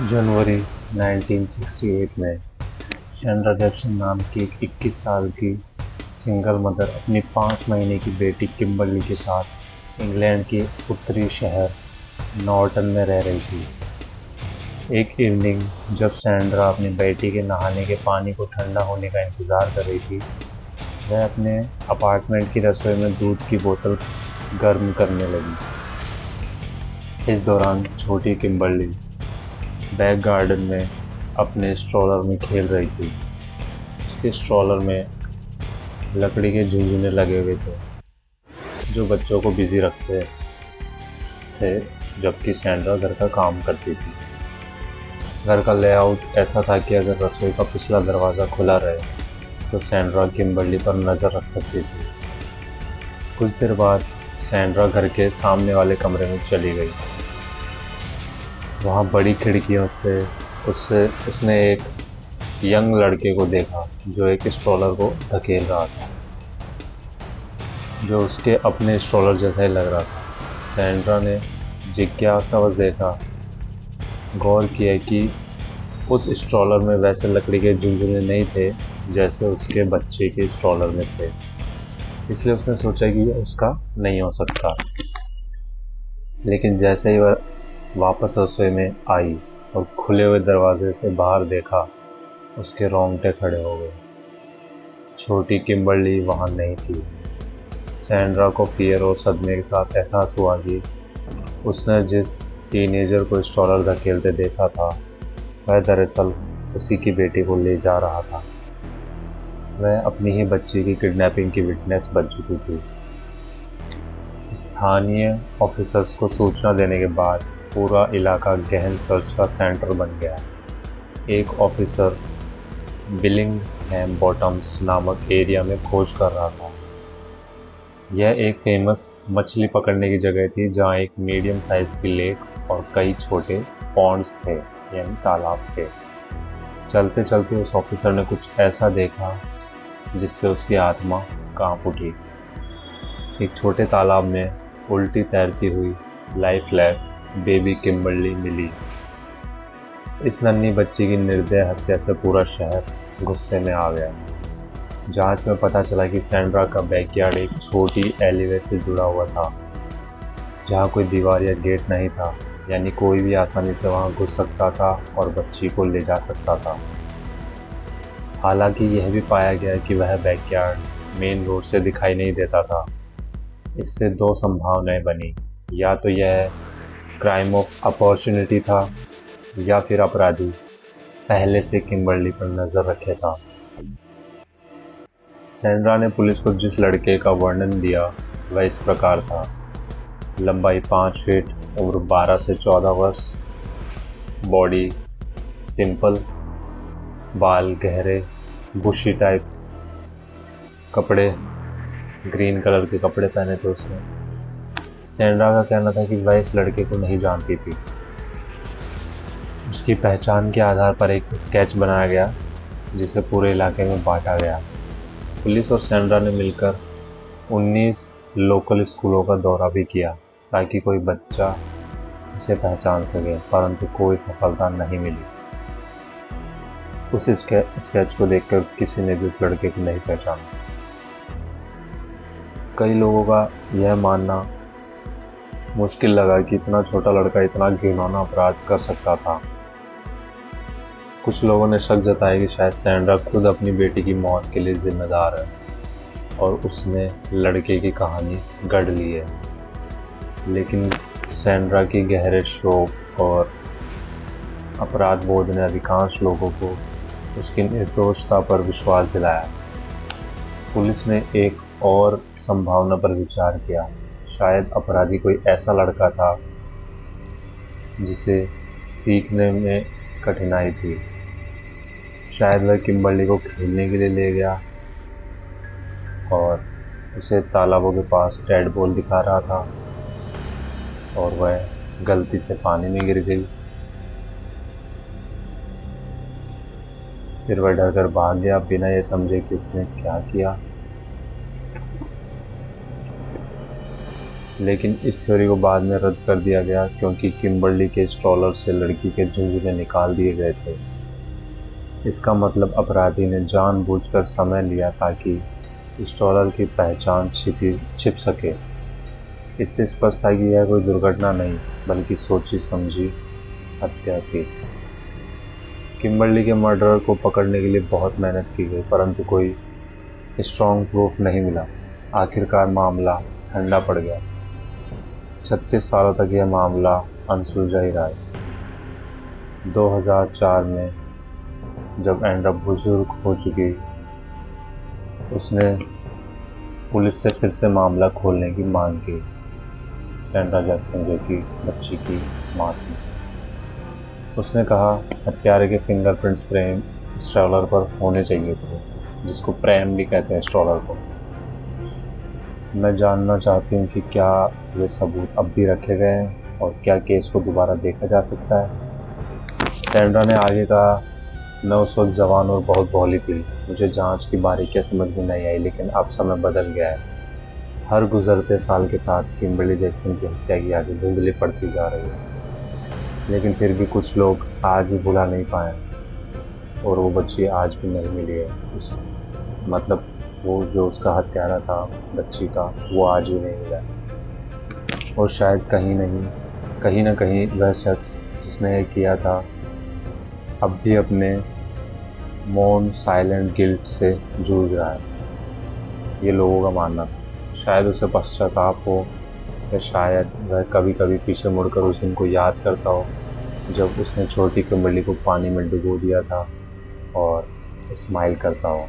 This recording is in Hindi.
जनवरी 1968 में सैंड्रा जैक्सन नाम की एक 21 साल की सिंगल मदर अपनी 5 महीने की बेटी किम्बर्ली के साथ इंग्लैंड के उत्तरी शहर नॉर्टन में रह रही थी। एक इवनिंग जब सैंड्रा अपनी बेटी के नहाने के पानी को ठंडा होने का इंतज़ार कर रही थी, वह अपने अपार्टमेंट की रसोई में दूध की बोतल गर्म करने लगी। इस दौरान छोटी किम्बर्ली बैक गार्डन में अपने स्ट्रॉलर में खेल रही थी। उसके स्ट्रॉलर में लकड़ी के झुनझुने लगे हुए थे जो बच्चों को बिजी रखते थे, जबकि सैंड्रा घर का काम करती थी। घर का लेआउट ऐसा था कि अगर रसोई का पिछला दरवाज़ा खुला रहे तो सैंड्रा किम्बर्ली पर नज़र रख सकती थी। कुछ देर बाद सैंड्रा घर के सामने वाले कमरे में चली गई। वहाँ बड़ी खिड़कियों से उसने एक यंग लड़के को देखा जो एक स्ट्रॉलर को धकेल रहा था, जो उसके अपने स्ट्रॉलर जैसा ही लग रहा था। सैंड्रा ने जिज्ञासावश देखा, गौर किया कि उस स्ट्रॉलर में वैसे लकड़ी के झुनझुने नहीं थे जैसे उसके बच्चे के स्ट्रॉलर में थे। इसलिए उसने सोचा कि यह उसका नहीं हो सकता। लेकिन जैसे ही वह वापस रसोई में आई और खुले हुए दरवाजे से बाहर देखा, उसके रोंगटे खड़े हो गए। छोटी किम्बर्ली वहाँ नहीं थी। सैंड्रा को फियर और सदमे के साथ एहसास हुआ कि उसने जिस टीनेजर को स्ट्रॉलर धकेलते देखा था, वह दरअसल उसी की बेटी को ले जा रहा था। वह अपनी ही बच्ची की किडनैपिंग की विटनेस बन चुकी थी। स्थानीय ऑफिसर्स को सूचना देने के बाद पूरा इलाका गहन सर्च का सेंटर बन गया। एक ऑफिसर बिलिंगहैम बॉटम्स नामक एरिया में खोज कर रहा था। यह एक फेमस मछली पकड़ने की जगह थी जहां एक मीडियम साइज की लेक और कई छोटे पॉन्ड्स थे, यानी तालाब थे। चलते चलते उस ऑफिसर ने कुछ ऐसा देखा जिससे उसकी आत्मा कांप उठी। एक छोटे तालाब में उल्टी तैरती हुई लाइफलेस बेबी किम्बर्ली मिली। इस नन्ही बच्ची की निर्दय हत्या से पूरा शहर गुस्से में आ गया। जांच में पता चला कि सैंड्रा का बैकयार्ड एक छोटी एलिवे से जुड़ा हुआ था, जहां कोई दीवार या गेट नहीं था, यानी कोई भी आसानी से वहां घुस सकता था और बच्ची को ले जा सकता था। हालांकि यह भी पाया गया कि वह बैकयार्ड मेन रोड से दिखाई नहीं देता था। इससे दो संभावनाएं बनी, या तो यह क्राइम ऑफ अपॉर्चुनिटी था या फिर अपराधी पहले से किम्बर्ली पर नजर रखे था। सैंड्रा ने पुलिस को जिस लड़के का वर्णन दिया वह इस प्रकार था। लंबाई 5 फीट, उम्र 12 से 14 वर्ष, बॉडी सिंपल, बाल गहरे बुशी टाइप, कपड़े ग्रीन कलर के कपड़े पहने थे उसने। सैंड्रा का कहना था कि वह इस लड़के को नहीं जानती थी। उसकी पहचान के आधार पर एक स्केच बनाया गया जिसे पूरे इलाके में बांटा गया। पुलिस और सैंड्रा ने मिलकर 19 लोकल स्कूलों का दौरा भी किया ताकि कोई बच्चा इसे पहचान सके, परंतु कोई सफलता नहीं मिली। उस स्केच को देखकर किसी ने भी उस लड़के को नहीं पहचाना। कई लोगों का यह मानना मुश्किल लगा कि इतना छोटा लड़का इतना घिनौना अपराध कर सकता था। कुछ लोगों ने शक जताया कि शायद सैंड्रा खुद अपनी बेटी की मौत के लिए जिम्मेदार है और उसने लड़के की कहानी गढ़ ली है। लेकिन सैंड्रा की गहरे शोक और अपराध बोध ने अधिकांश लोगों को उसकी निर्दोषता पर विश्वास दिलाया। पुलिस ने एक और संभावना पर विचार किया। शायद अपराधी कोई ऐसा लड़का था जिसे सीखने में कठिनाई थी। शायद वह किम्बर्ली को खेलने के लिए ले गया और उसे तालाबों के पास डेड बॉल दिखा रहा था और वह गलती से पानी में गिर गई। फिर वह डरकर भाग गया बिना ये समझे कि उसने क्या किया। लेकिन इस थ्योरी को बाद में रद्द कर दिया गया क्योंकि किम्बर्ली के स्ट्रॉलर से लड़की के झुंझुने निकाल दिए गए थे। इसका मतलब अपराधी ने जानबूझकर समय लिया ताकि स्ट्रॉलर की पहचान छिप सके। इससे स्पष्ट था कि यह कोई दुर्घटना नहीं बल्कि सोची समझी हत्या थी। किम्बर्ली के मर्डरर को पकड़ने के लिए बहुत मेहनत की गई परंतु कोई स्ट्रॉन्ग प्रूफ नहीं मिला। आखिरकार मामला ठंडा पड़ गया। 36 सालों तक यह मामला अनसुलझा ही रहा। 2004 में जब एंड्रा बुजुर्ग हो चुकी, उसने पुलिस से फिर से मामला खोलने की मांग की। सैंड्रा जैक्सन जो कि बच्ची की मां थी, उसने कहा हत्यारे के फिंगरप्रिंट्स प्रेम स्ट्रॉलर पर होने चाहिए थे, जिसको प्रेम भी कहते हैं स्ट्रॉलर को। मैं जानना चाहती हूँ कि क्या ये सबूत अब भी रखे गए हैं और क्या केस को दोबारा देखा जा सकता है। सैंड्रा ने आगे कहा, मैं उस वक्त जवान और बहुत भोली थी। मुझे जांच की बारीकियां समझ में नहीं आई, लेकिन अब समय बदल गया है। हर गुजरते साल के साथ किम्बर्ली जैक्सन की हत्या की यादें धुंधली पड़ती जा रही है, लेकिन फिर भी कुछ लोग आज भी भुला नहीं पाए और वो बच्ची आज भी नहीं मिली है। मतलब वो जो उसका हत्यारा था बच्ची का, वो आज भी नहीं मिला। और शायद कहीं ना कहीं वह शख्स जिसने ये किया था अब भी अपने मौन साइलेंट गिल्ट से जूझ रहा है, ये लोगों का मानना था। शायद उसे पश्चाताप हो या शायद वह कभी कभी पीछे मुड़कर उस दिन को याद करता हो जब उसने छोटी किम्बर्ली को पानी में डुबो दिया था और स्माइल करता हो।